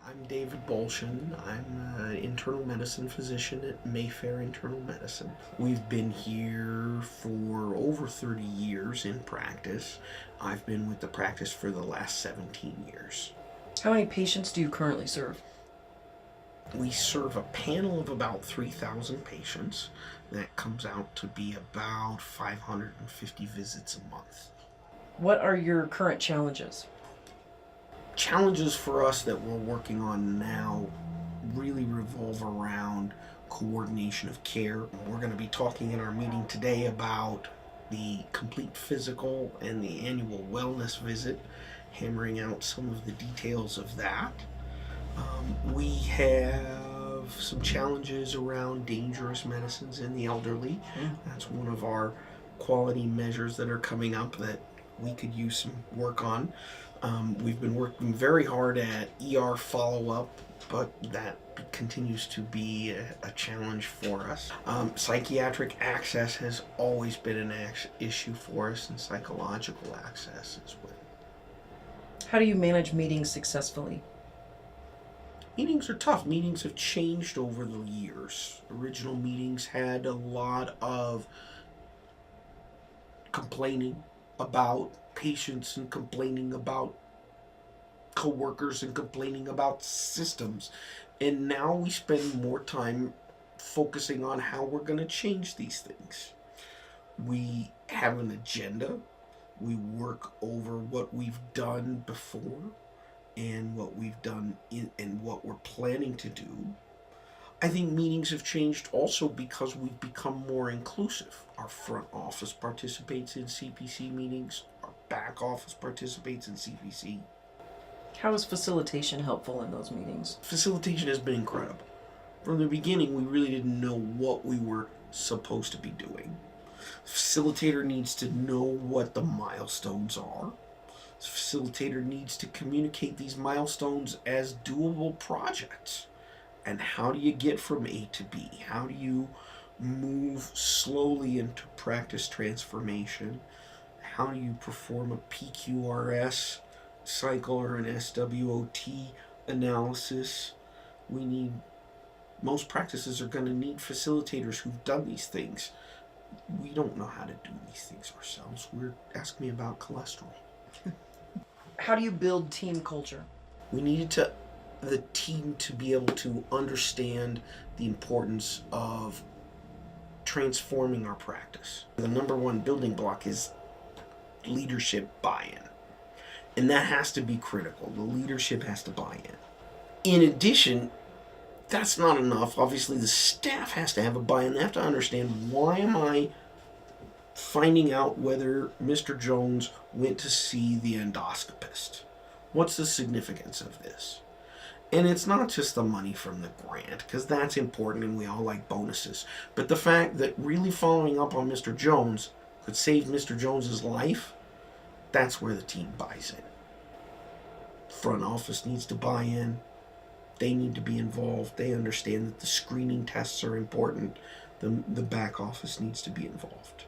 I'm David Bolshoun. I'm an internal medicine physician at Mayfair Internal Medicine. We've been here for over 30 years in practice. I've been with the practice for the last 17 years. How many patients do you currently serve? We serve a panel of about 3,000 patients. That comes out to be about 550 visits a month. What are your current challenges? Challenges for us that we're working on now really revolve around coordination of care. We're going to be talking in our meeting today about the complete physical and the annual wellness visit, hammering out some of the details of that. We have some challenges around dangerous medicines in the elderly. That's one of our quality measures that are coming up that we could use some work on. We've been working very hard at ER follow-up, but that continues to be a challenge for us. Psychiatric access has always been an issue for us, and psychological access as well. How do you manage meetings successfully? Meetings are tough. Meetings have changed over the years. Original meetings had a lot of complaining about patients and complaining about coworkers and complaining about systems. And now we spend more time focusing on how we're going to change these things. We have an agenda. We work over what we've done before and what we've done and what we're planning to do. I think meetings have changed also because we've become more inclusive. Our front office participates in CPC meetings. Our back office participates in CPC. How is facilitation helpful in those meetings? Facilitation has been incredible. From the beginning, we really didn't know what we were supposed to be doing. The facilitator needs to know what the milestones are. The facilitator needs to communicate these milestones as doable projects. And how do you get from A to B? How do you move slowly into practice transformation? How do you perform a PQRS cycle or an SWOT analysis? Most practices are going to need facilitators who've done these things. We don't know how to do these things ourselves. Ask me about cholesterol. How do you build team culture? We needed the team to be able to understand the importance of transforming our practice. The number one building block is leadership buy-in. And that has to be critical. The leadership has to buy in. In addition, that's not enough. Obviously, the staff has to have a buy-in. They have to understand, why am I finding out whether Mr. Jones went to see the endoscopist? What's the significance of this? And it's not just the money from the grant, because that's important and we all like bonuses. But the fact that really following up on Mr. Jones could save Mr. Jones's life, that's where the team buys in. Front office needs to buy in. They need to be involved. They understand that the screening tests are important. The back office needs to be involved.